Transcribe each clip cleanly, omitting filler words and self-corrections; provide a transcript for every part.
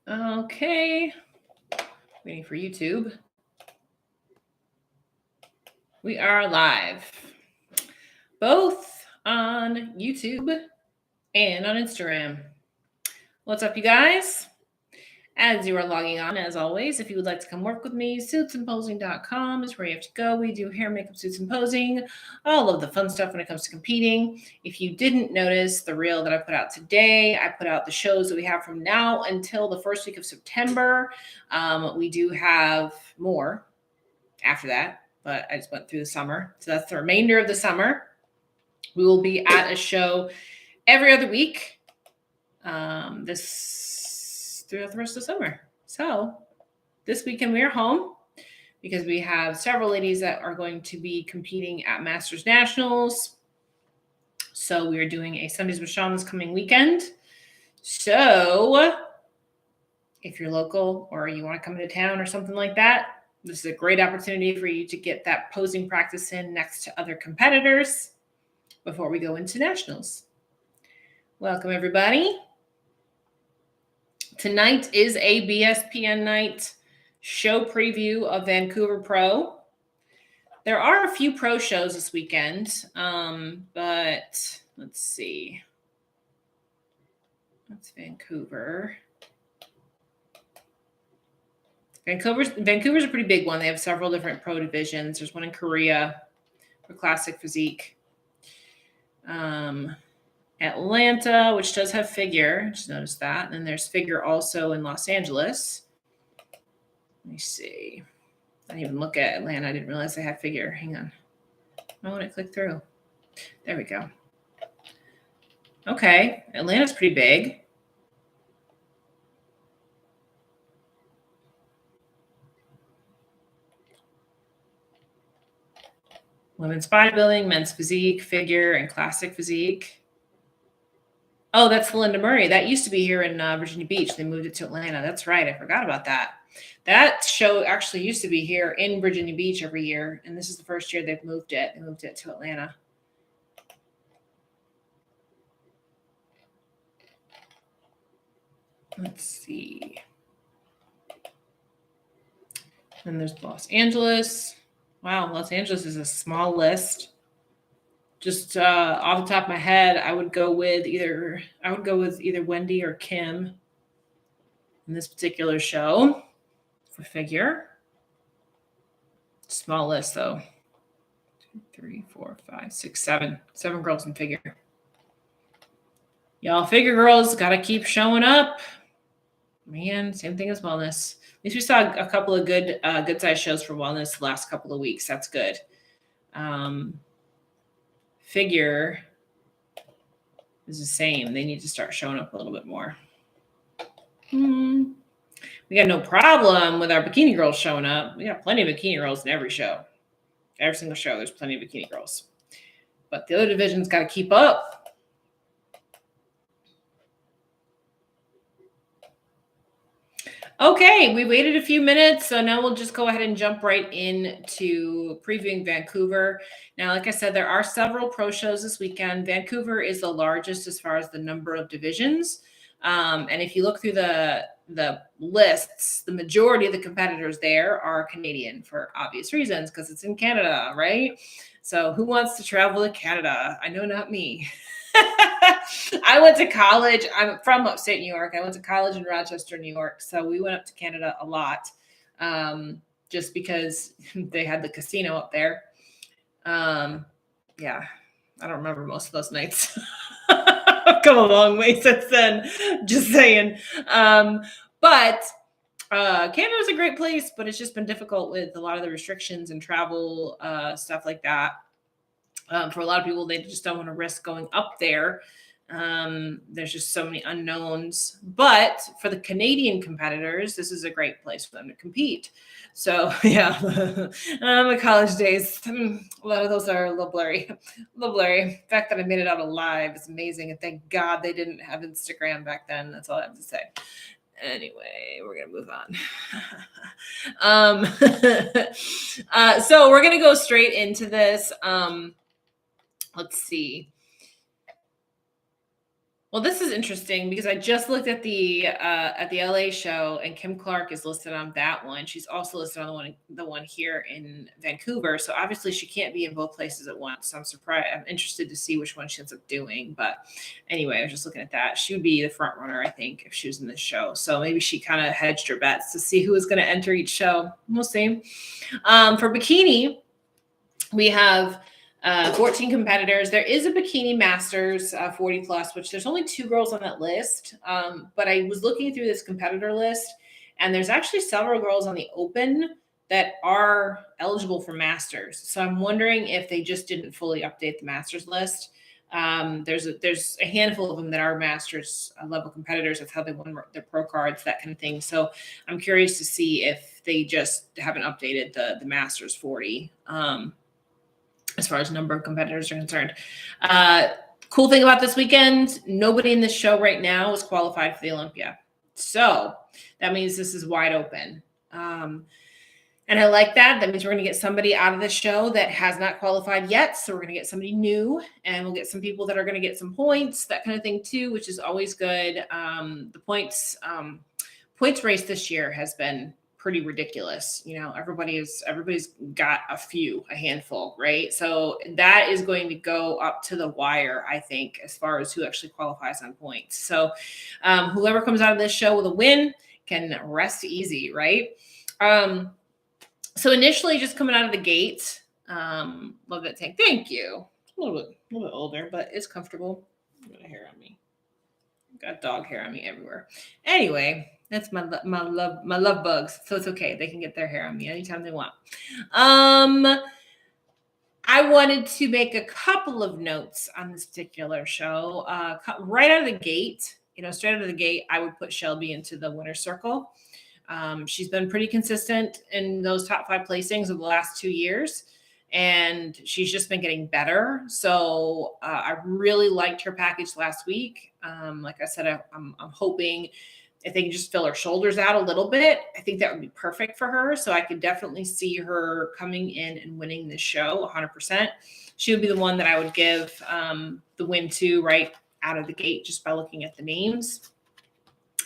Okay. Waiting for YouTube. We are live, both on YouTube and on Instagram. What's up, you guys? As you are logging on, as always, if you would like to come work with me, suitsandposing.com is where you have to go. We do hair, makeup, suits, and posing, all of the fun stuff when it comes to competing. If you didn't notice the reel that I put out today, I put out the shows that we have from now until the first week of September. We do have more after that, but I just went through the summer. So that's the remainder of the summer. We will be at a show every other week throughout the rest of the summer. So this weekend we are home because we have several ladies that are going to be competing at Masters Nationals. So we are doing a Sundays with Shawn this coming weekend. So if you're local or you want to come into town or something like that, this is a great opportunity for you to get that posing practice in next to other competitors before we go into nationals. Welcome, everybody. Tonight is a BSPN night show preview of Vancouver Pro. There are a few pro shows this weekend, but let's see. That's Vancouver. Vancouver's a pretty big one. They have several different pro divisions. There's one in Korea for classic physique. Atlanta, which does have figure. Just noticed that. And then there's figure also in Los Angeles. Let me see. I didn't even look at Atlanta. I didn't realize they had figure. Hang on. I want to click through. There we go. Okay. Atlanta's pretty big. Women's bodybuilding, men's physique, figure, and classic physique. Oh, that's Linda Murray. That used to be here in Virginia Beach. They moved it to Atlanta. That's right. I forgot about that. That show actually used to be here in Virginia Beach every year, and this is the first year they've moved it. They moved it to Atlanta. Let's see. And there's Los Angeles. Wow, Los Angeles is a small list. Just off the top of my head, I would go with either Wendy or Kim in this particular show for figure. Small list though. 2, 3, 4, 5, 6, 7. 7 girls in figure. Y'all figure girls gotta keep showing up. Man, same thing as wellness. At least we saw a couple of good size shows for wellness the last couple of weeks. That's good. Figure is the same. They need to start showing up a little bit more. We got no problem with our bikini girls showing up. We got plenty of bikini girls in every show. Every single show, there's plenty of bikini girls. But the other divisions got to keep up. Okay, we waited a few minutes, so now we'll just go ahead and jump right into previewing Vancouver. Now, like I said, there are several pro shows this weekend. Vancouver is the largest as far as the number of divisions. And if you look through the lists, the majority of the competitors there are Canadian for obvious reasons, because it's in Canada, right? So who wants to travel to Canada? I know not me. I went to college. I'm from upstate New York. I went to college in Rochester, New York. So we went up to Canada a lot just because they had the casino up there. Yeah, I don't remember most of those nights. I've come a long way since then, just saying. But Canada is a great place, but it's just been difficult with a lot of the restrictions and travel, stuff like that. For a lot of people, they just don't want to risk going up there. There's just so many unknowns. But for the Canadian competitors, this is a great place for them to compete. So, yeah, my college days, a lot of those are a little blurry. The fact that I made it out alive is amazing. And thank God they didn't have Instagram back then. That's all I have to say. Anyway, we're going to move on. So we're going to go straight into this. Let's see. Well, this is interesting because I just looked at the LA show, and Kim Clark is listed on that one. She's also listed on the one here in Vancouver. So obviously she can't be in both places at once. So I'm surprised. I'm interested to see which one she ends up doing. But anyway, I was just looking at that. She would be the front runner, I think, if she was in this show. So maybe she kind of hedged her bets to see who was going to enter each show. We'll see. For Bikini, we have 14 competitors. There is a Bikini Masters 40 plus, which there's only 2 girls on that list. But I was looking through this competitor list, and there's actually several girls on the Open that are eligible for Masters. So I'm wondering if they just didn't fully update the Masters list. There's a handful of them that are Masters level competitors. That's how they won their pro cards, that kind of thing. So I'm curious to see if they just haven't updated the Masters 40. As far as number of competitors are concerned. Cool thing about this weekend, nobody in this show right now is qualified for the Olympia. So that means this is wide open. And I like that. That means we're going to get somebody out of the show that has not qualified yet. So we're going to get somebody new, and we'll get some people that are going to get some points, that kind of thing too, which is always good. The points race this year has been pretty ridiculous. Everybody's got a handful, right? So that is going to go up to the wire, I think, as far as who actually qualifies on points. So whoever comes out of this show with a win can rest easy, right? So initially, just coming out of the gate, love that tank. Thank you. A little bit older, but it's comfortable. Got hair on me. Got dog hair on me everywhere. Anyway, that's my love bugs. So it's okay. They can get their hair on me anytime they want. I wanted to make a couple of notes on this particular show. Right out of the gate, straight out of the gate, I would put Shelby into the winner's circle. She's been pretty consistent in those top 5 placings of the last 2 years, and she's just been getting better. So I really liked her package last week. Like I said, I'm hoping if they can just fill her shoulders out a little bit, I think that would be perfect for her. So I could definitely see her coming in and winning this show 100%. She would be the one that I would give the win to right out of the gate just by looking at the names.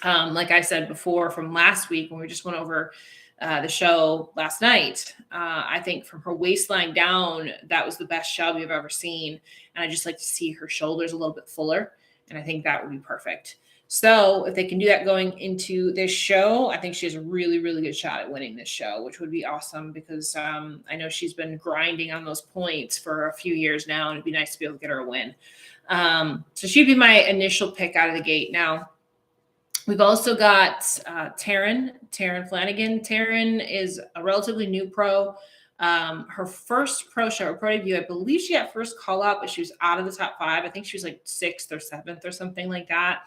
Like I said before from last week when we just went over the show last night, I think from her waistline down, that was the best Shelby I've ever seen. And I just like to see her shoulders a little bit fuller. And I think that would be perfect. So if they can do that going into this show, I think she has a really, really good shot at winning this show, which would be awesome because I know she's been grinding on those points for a few years now, and it'd be nice to be able to get her a win. So she'd be my initial pick out of the gate. Now, we've also got Taryn Flanagan. Taryn is a relatively new pro. Her first pro show or pro debut, I believe she got first call out, but she was out of the top 5. I think she was like 6th or 7th or something like that.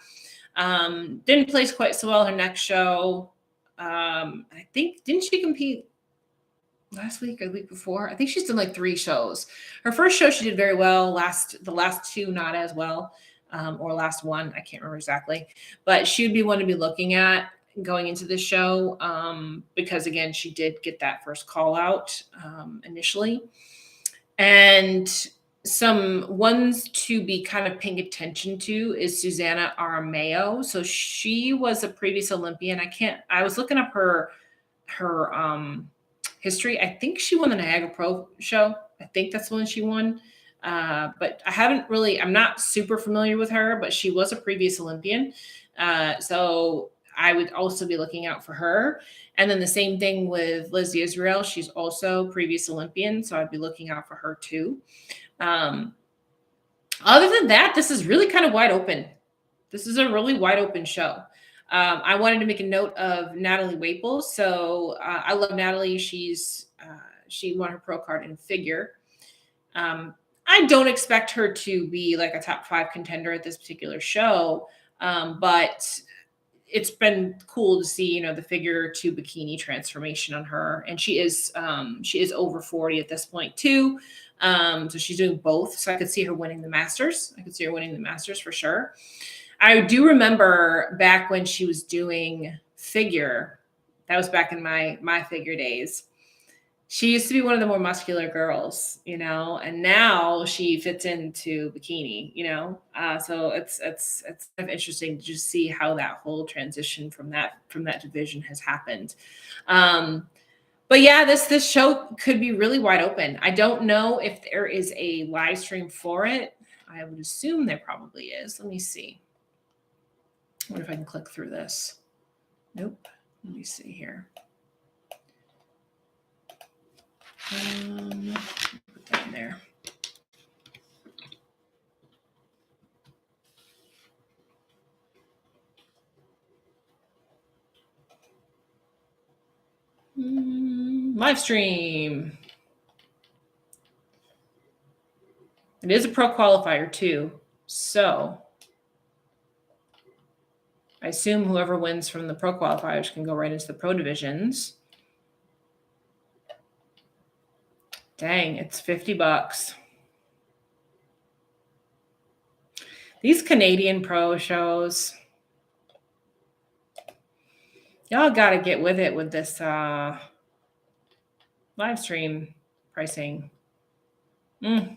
Didn't place quite so well her next show. I think, didn't she compete last week or the week before? I think she's done like 3 shows. Her first show she did very well. The last 2 not as well. Or last one, I can't remember exactly, but she would be one to be looking at going into this show because again, she did get that first call out initially. And some ones to be kind of paying attention to is Susanna Romeo. So she was a previous Olympian. I was looking up her history. I think she won the Niagara Pro show. I think that's the one she won. But I'm not super familiar with her, but she was a previous Olympian. So I would also be looking out for her. And then the same thing with Liz Israel. She's also previous Olympian. So I'd be looking out for her too. Other than that, this is really kind of wide open. This is a really wide open show. I wanted to make a note of Natalie Waples. So I love Natalie. She won her pro card in figure. I don't expect her to be like a top 5 contender at this particular show, but it's been cool to see, the figure to bikini transformation on her. And she is over 40 at this point too. So she's doing both. So I could see her winning the Masters. I could see her winning the Masters for sure. I do remember back when she was doing figure, that was back in my figure days. She used to be one of the more muscular girls, and now she fits into bikini, so it's kind of interesting to just see how that whole transition from that division has happened. Um, but yeah, this show could be really wide open. I don't know if there is a live stream for it. I would assume there probably is. Let me see. I wonder if I can click through this. Nope. Let me see here. Put that in there. Live stream. It is a pro qualifier too. So I assume whoever wins from the pro qualifiers can go right into the pro divisions. Dang, it's $50. These Canadian pro shows, y'all got to get with it with this live stream pricing. Now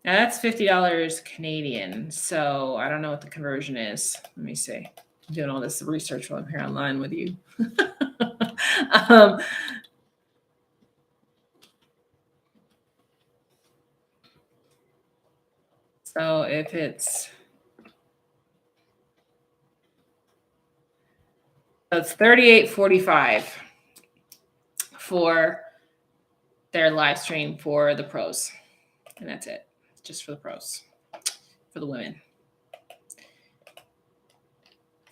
that's $50 Canadian. So I don't know what the conversion is. Let me see. I'm doing all this research while I'm here online with you. So if it's $38.45 for their live stream for the pros. And that's it. Just for the pros. For the women.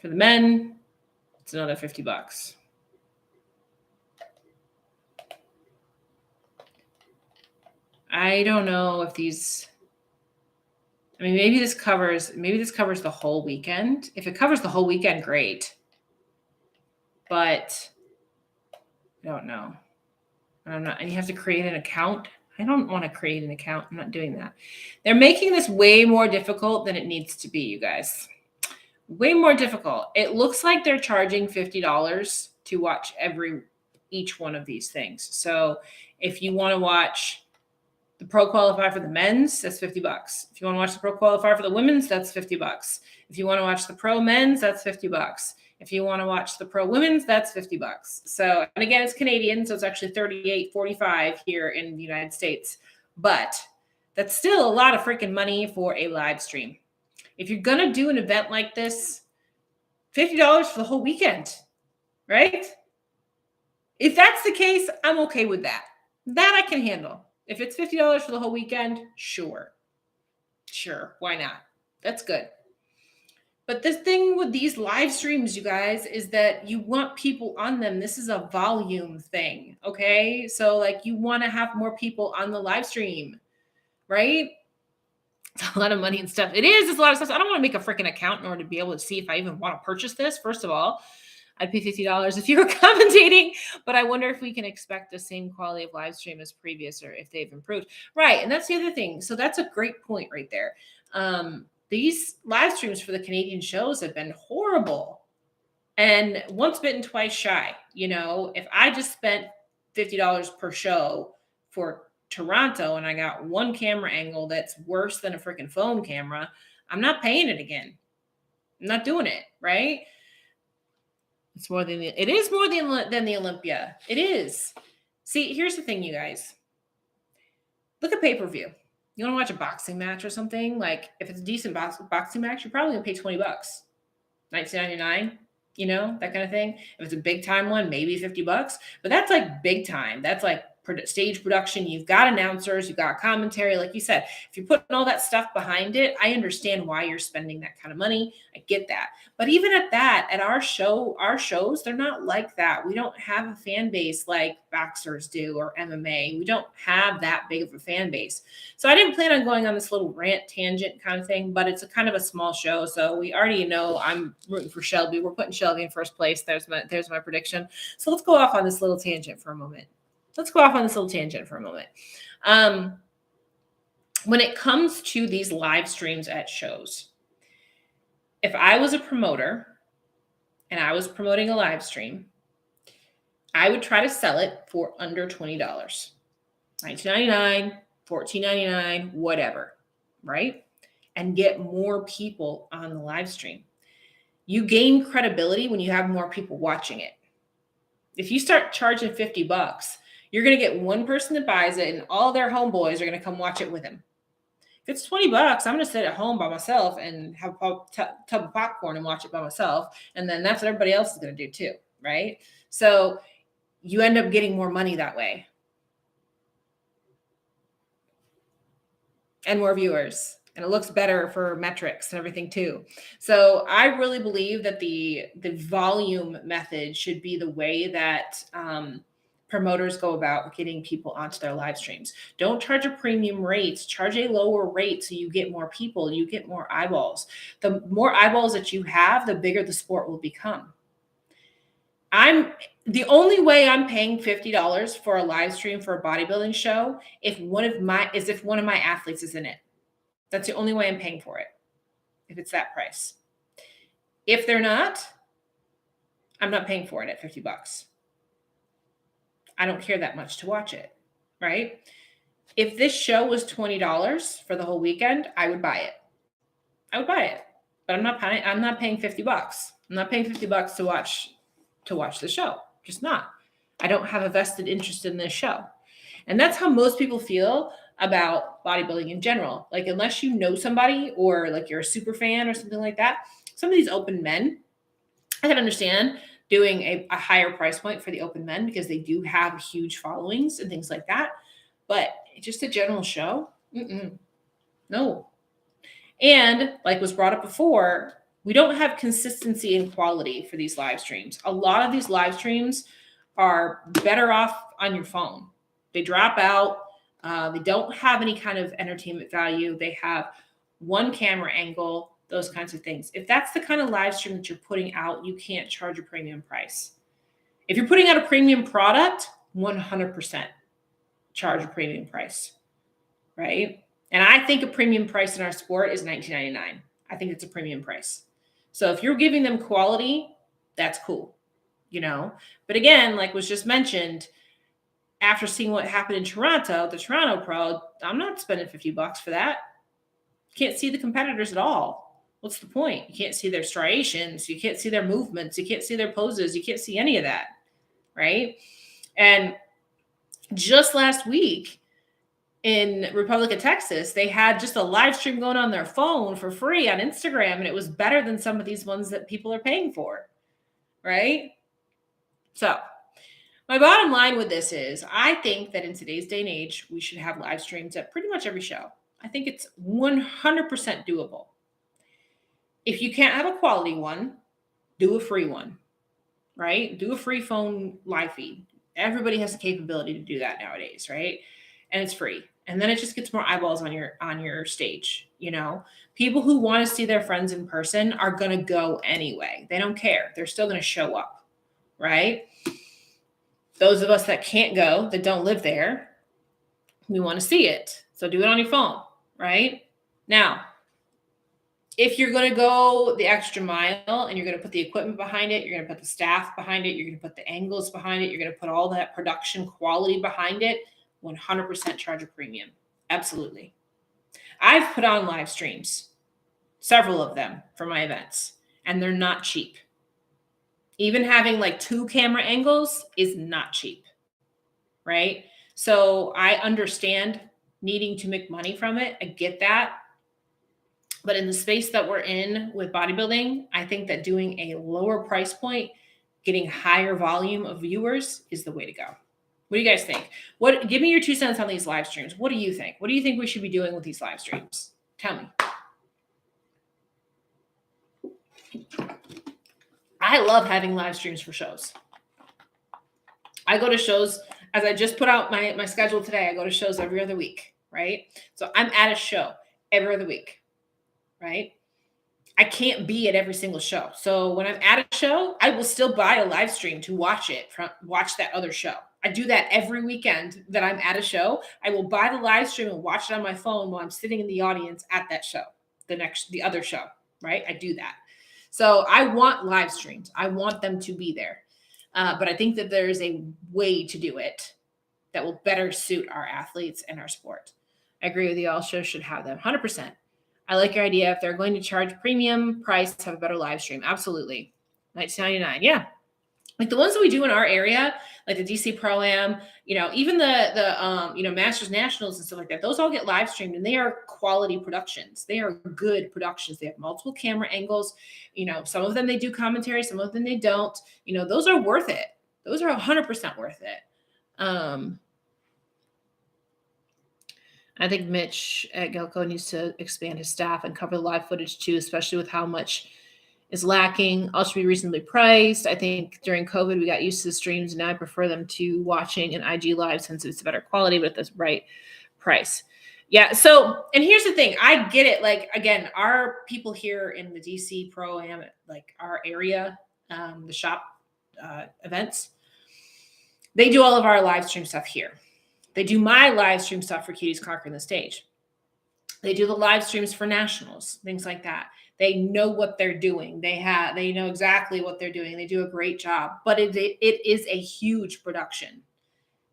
For the men, it's another $50. I don't know if these, maybe this covers the whole weekend. If it covers the whole weekend, great. But I don't know. And you have to create an account. I don't want to create an account. I'm not doing that. They're making this way more difficult than it needs to be, you guys. Way more difficult. It looks like they're charging $50 to watch each one of these things. So if you want to watch the pro qualifier for the men's, that's $50. If you want to watch the pro qualifier for the women's, that's $50. If you want to watch the pro men's, that's $50. If you want to watch the pro women's, that's $50. So, and again, it's Canadian, so it's actually $38.45 here in the United States. But that's still a lot of freaking money for a live stream. If you're going to do an event like this, $50 for the whole weekend, right? If that's the case, I'm okay with that. That I can handle. If it's $50 for the whole weekend, sure. Why not? That's good. But the thing with these live streams, you guys, is that you want people on them. This is a volume thing, okay? So, you want to have more people on the live stream, right? It's a lot of money and stuff. It's a lot of stuff. So I don't want to make a freaking account in order to be able to see if I even want to purchase this. First of all, I'd pay $50 if you were commentating, but I wonder if we can expect the same quality of live stream as previous or if they've improved. Right, and that's the other thing. So that's a great point right there. These live streams for the Canadian shows have been horrible. And once bitten, twice shy. If I just spent $50 per show for Toronto and I got one camera angle that's worse than a freaking phone camera, I'm not paying it again. I'm not doing it, right? It is more than the Olympia. It is. See, here's the thing, you guys. Look at pay-per-view. You want to watch a boxing match or something? If it's a decent boxing match, you're probably going to pay $20. $19.99, that kind of thing. If it's a big time one, maybe $50. But that's big time. That's stage production. You've got announcers, you've got commentary. Like you said, if you're putting all that stuff behind it, I understand why you're spending that kind of money. I get that. But even at that, at our shows, they're not like that. We don't have a fan base like boxers do or MMA. We don't have that big of a fan base. So I didn't plan on going on this little rant tangent kind of thing, but it's a kind of a small show. So we already know I'm rooting for Shelby. We're putting Shelby in first place. There's my prediction. So let's go off on this little tangent for a moment. When it comes to these live streams at shows, if I was a promoter and I was promoting a live stream, I would try to sell it for under $20. $19.99, $14.99, whatever, right? And get more people on the live stream. You gain credibility when you have more people watching it. If you start charging $50, you're going to get one person that buys it and all their homeboys are going to come watch it with him. If it's $20, I'm going to sit at home by myself and have a tub of popcorn and watch it by myself. And then that's what everybody else is going to do too, right? So you end up getting more money that way. And more viewers. And it looks better for metrics and everything too. So I really believe that the volume method should be the way that promoters go about getting people onto their live streams. Don't charge a premium rate, charge a lower rate so you get more people, you get more eyeballs. The more eyeballs that you have, the bigger the sport will become. The only way I'm paying $50 for a live stream for a bodybuilding show if one of my athletes is in it. That's the only way I'm paying for it, if it's that price. If they're not, I'm not paying for it at $50. I don't care that much to watch it, right? If this show was $20 for the whole weekend, I would buy it. But I'm not paying $50. I'm not paying $50 to watch the show. Just not. I don't have a vested interest in this show. And that's how most people feel about bodybuilding in general. Like, unless you know somebody or like you're a super fan or something like that, some of these open men, I can understand doing a higher price point for the open men because they do have huge followings and things like that. But just a general show, no. And like was brought up before, we don't have consistency and quality for these live streams. A lot of these live streams are better off on your phone. They drop out. They don't have any kind of entertainment value. They have one camera angle, those kinds of things. If that's the kind of live stream that you're putting out, you can't charge a premium price. If you're putting out a premium product, 100% charge a premium price, right? And I think a premium price in our sport is $19.99. I think it's a premium price. So if you're giving them quality, that's cool, you know? But again, like was just mentioned, after seeing what happened in Toronto, the Toronto Pro, I'm not spending $50 for that. You can't see the competitors at all. What's the point? You can't see their striations. You can't see their movements. You can't see their poses. You can't see any of that, right? And just last week in Republic of Texas, they had just a live stream going on their phone for free on Instagram, and it was better than some of these ones that people are paying for, right? So my bottom line with this is I think that in today's day and age, we should have live streams at pretty much every show. I think it's 100% doable. If you can't have a quality one, do a free one, right? Do a free phone live feed. Everybody has the capability to do that nowadays, right? And it's free. And then it just gets more eyeballs on your stage, you know? People who want to see their friends in person are going to go anyway. They don't care. They're still going to show up, right? Those of us that can't go, that don't live there, we want to see it. So do it on your phone, right? Now, if you're going to go the extra mile and you're going to put the equipment behind it, you're going to put the staff behind it, you're going to put the angles behind it, you're going to put all that production quality behind it, 100% charge a premium. Absolutely. I've put on live streams, several of them for my events, and they're not cheap. Even having like 2 camera angles is not cheap, right? So I understand needing to make money from it. I get that. But in the space that we're in with bodybuilding, I think that doing a lower price point, getting higher volume of viewers is the way to go. What do you guys think? Give me your 2 cents on these live streams. What do you think? What do you think we should be doing with these live streams? Tell me. I love having live streams for shows. I go to shows, as I just put out my schedule today, I go to shows every other week, right? So I'm at a show every other week, right? I can't be at every single show. So when I'm at a show, I will still buy a live stream to watch that other show. I do that every weekend that I'm at a show. I will buy the live stream and watch it on my phone while I'm sitting in the audience at that show, the other show, right? I do that. So I want live streams. I want them to be there. But I think that there's a way to do it that will better suit our athletes and our sport. I agree with you. All shows should have them. 100%. I like your idea. If they're going to charge premium price, have a better live stream. Absolutely. $19.99. Yeah. Like the ones that we do in our area, like the DC Pro Am, even the Masters Nationals and stuff like that, those all get live streamed and they are quality productions. They are good productions. They have multiple camera angles. Some of them they do commentary, some of them they don't. Those are worth it. Those are 100% worth it. I think Mitch at Gelco needs to expand his staff and cover the live footage too, especially with how much is lacking. All should be reasonably priced. I think during COVID, we got used to the streams, and now I prefer them to watching an IG live since it's better quality, but at the right price. Yeah. So, and here's the thing. I get it. Like, again, our people here in the DC Pro Am, like our area, the shop events, they do all of our live stream stuff here. They do my live stream stuff for Cuties Conquering the Stage. They do the live streams for nationals, things like that. They know what they're doing. They know exactly what they're doing. They do a great job, but it is a huge production.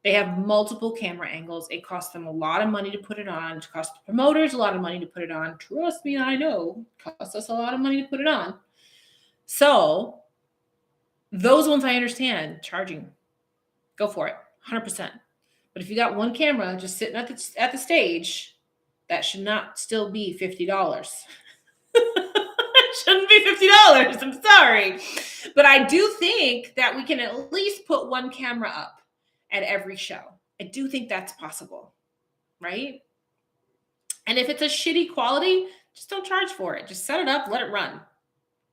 They have multiple camera angles. It costs them a lot of money to put it on. It costs the promoters a lot of money to put it on. Trust me, I know. It costs us a lot of money to put it on. So those ones I understand charging. Go for it, 100%. But if you got one camera just sitting at the stage, that should not still be $50. It shouldn't be $50. I'm sorry. But I do think that we can at least put one camera up at every show. I do think that's possible, right? And if it's a shitty quality, just don't charge for it. Just set it up, let it run,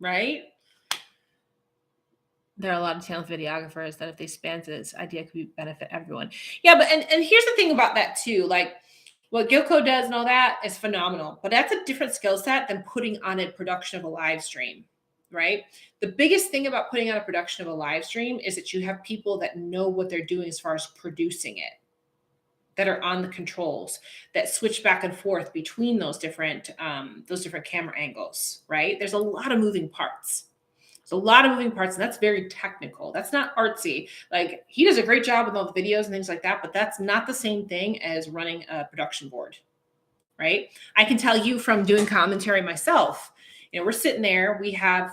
right? There are a lot of talented videographers that if they span this idea could benefit everyone. Yeah, but and here's the thing about that too. Like what Gilco does and all that is phenomenal, but that's a different skill set than putting on a production of a live stream, right? The biggest thing about putting on a production of a live stream is that you have people that know what they're doing as far as producing it, that are on the controls, that switch back and forth between those different camera angles, right? There's a lot of moving parts. There's a lot of moving parts, and that's very technical. That's not artsy. Like he does a great job with all the videos and things like that, but that's not the same thing as running a production board, right? I can tell you from doing commentary myself, we're sitting there, we have,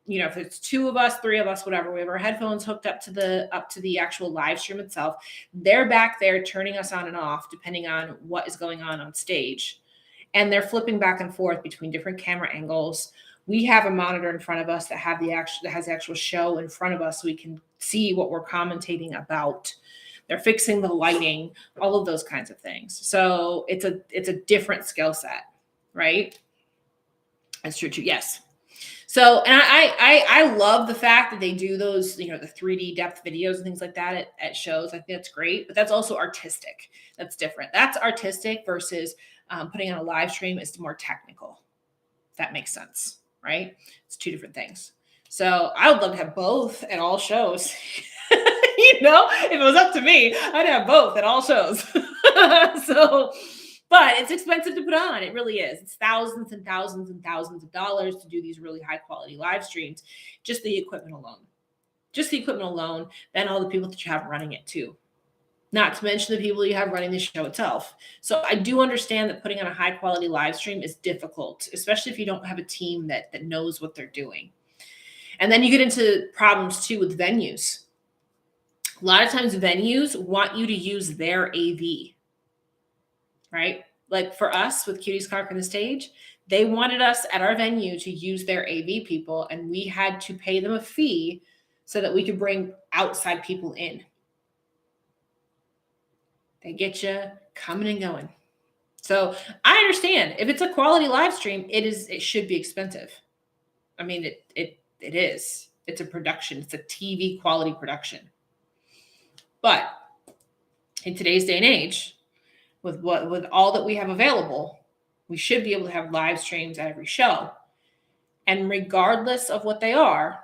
if it's 2 of us, 3 of us, whatever, we have our headphones hooked up to the actual live stream itself. They're back there turning us on and off, depending on what is going on stage. And they're flipping back and forth between different camera angles. We have a monitor in front of us that has the actual show in front of us, so we can see what we're commentating about. They're fixing the lighting, all of those kinds of things. So it's a different skill set, right? That's true too. Yes. So, and I love the fact that they do those, the 3D depth videos and things like that at shows. I think that's great, but that's also artistic. That's different. That's artistic versus putting on a live stream is more technical. If that makes sense, right? It's 2 different things. So I would love to have both at all shows. If it was up to me, I'd have both at all shows. But it's expensive to put on. It really is. It's thousands and thousands and thousands of dollars to do these really high quality live streams. Just the equipment alone. Then all the people that you have running it too. Not to mention the people you have running the show itself. So I do understand that putting on a high quality live stream is difficult, especially if you don't have a team that knows what they're doing. And then you get into problems too with venues. A lot of times venues want you to use their AV, right? Like for us with Cuties Conquering the Stage, they wanted us at our venue to use their AV people, and we had to pay them a fee so that we could bring outside people in. They get you coming and going. So I understand if it's a quality live stream, it should be expensive. I mean, it is. It's a production. It's a TV quality production. But in today's day and age, with all that we have available, we should be able to have live streams at every show. And regardless of what they are,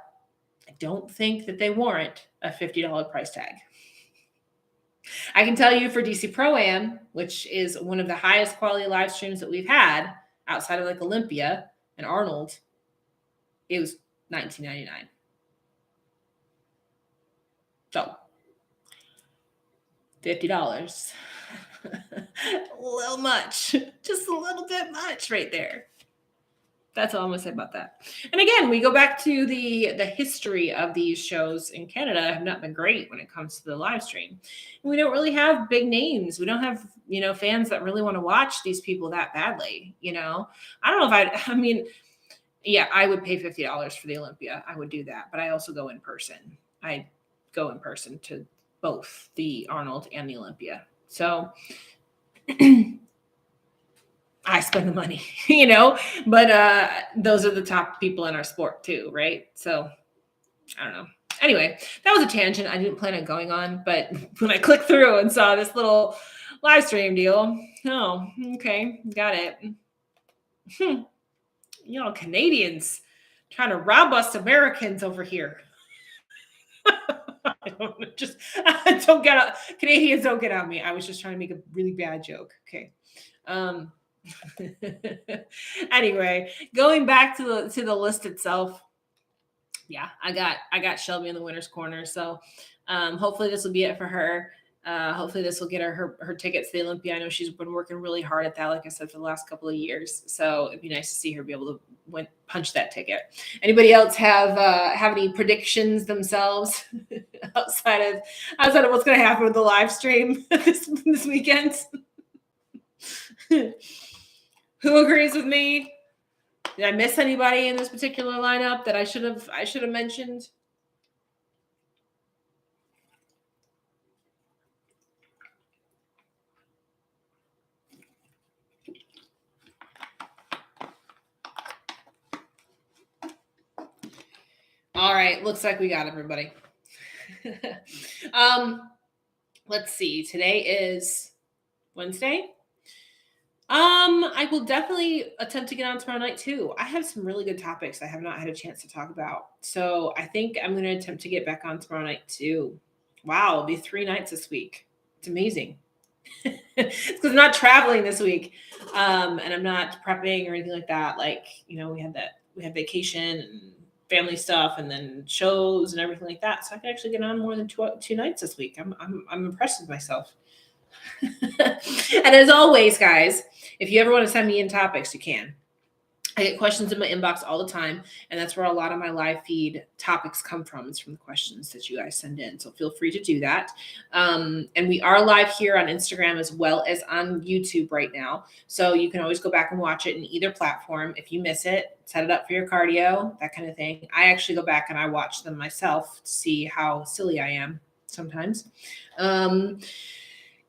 I don't think that they warrant a $50 price tag. I can tell you for DC Pro Am, which is one of the highest quality live streams that we've had outside of like Olympia and Arnold, it was $19.99. So $50. A little much, just a little bit much right there. That's all I'm gonna say about that. And again, we go back to the history of these shows in Canada have not been great when it comes to the live stream. We don't really have big names. We don't have, fans that really want to watch these people that badly. I don't know if I mean, yeah, I would pay $50 for the Olympia. I would do that, but I also go in person. I go in person to both the Arnold and the Olympia. So I spend the money, but those are the top people in our sport too, right? So I don't know. Anyway, that was a tangent I didn't plan on going on, but when I clicked through and saw this little live stream deal, oh, okay, got it. Canadians trying to rob us Americans over here. I don't get out. Canadians don't get on me. I was just trying to make a really bad joke. Okay. Anyway, going back to the list itself. Yeah, I got Shelby in the winner's corner. So hopefully this will be it for her. Hopefully this will get her tickets to the Olympia. I know she's been working really hard at that, like I said, for the last couple of years. So it'd be nice to see her be able to punch that ticket. Anybody else have any predictions themselves outside of what's going to happen with the live stream this weekend? Who agrees with me? Did I miss anybody in this particular lineup that I should have mentioned? All right, looks like we got everybody. Let's see. Today is Wednesday. I will definitely attempt to get on tomorrow night too. I have some really good topics I have not had a chance to talk about. So I think I'm going to attempt to get back on tomorrow night too. Wow, it'll be 3 nights this week. It's amazing. It's because I'm not traveling this week. And I'm not prepping or anything like that. Like, we had vacation and family stuff and then shows and everything like that. So I can actually get on more than two nights this week. I'm impressed with myself. And as always, guys, if you ever want to send me in topics, you can. I get questions in my inbox all the time, and that's where a lot of my live feed topics come from. It's from the questions that you guys send in. So feel free to do that. And we are live here on Instagram as well as on YouTube right now. So you can always go back and watch it in either platform. If you miss it, set it up for your cardio, that kind of thing. I actually go back and I watch them myself to see how silly I am sometimes.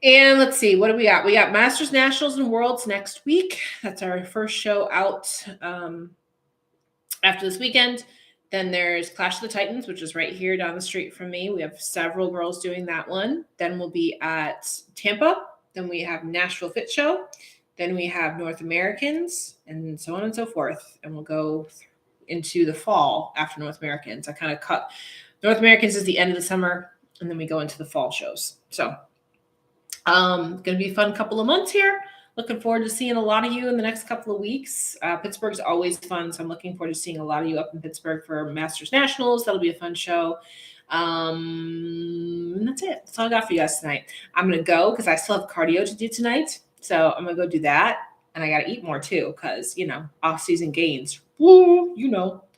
And let's see, what do we got? We got Masters, Nationals, and Worlds next week. That's our first show out after this weekend. Then there's Clash of the Titans, which is right here down the street from me. We have several girls doing that one. Then we'll be at Tampa. Then we have Nashville Fit Show. Then we have North Americans and so on and so forth. And we'll go into the fall after North Americans. I kind of cut North Americans is the end of the summer, and then we go into the fall shows. So going to be a fun couple of months here. Looking forward to seeing a lot of you in the next couple of weeks. Pittsburgh's always fun, so I'm looking forward to seeing a lot of you up in Pittsburgh for Masters Nationals. That'll be a fun show. And that's it. That's all I got for you guys tonight. I'm going to go because I still have cardio to do tonight. So I'm going to go do that. And I got to eat more too because, off-season gains. Woo,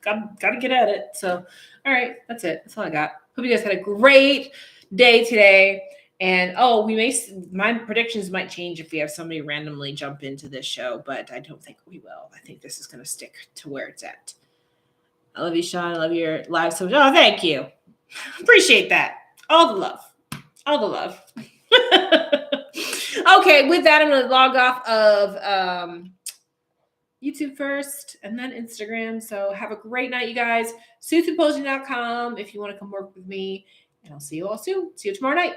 got to get at it. So, all right, that's it. That's all I got. Hope you guys had a great day today. And my predictions might change if we have somebody randomly jump into this show, but I don't think we will. I think this is going to stick to where it's at. I love you, Shawn. I love your live. So, thank you. Appreciate that. All the love. Okay, with that, I'm going to log off of YouTube first and then Instagram. So have a great night, you guys. SueThruPosing.com if you want to come work with me. And I'll see you all soon. See you tomorrow night.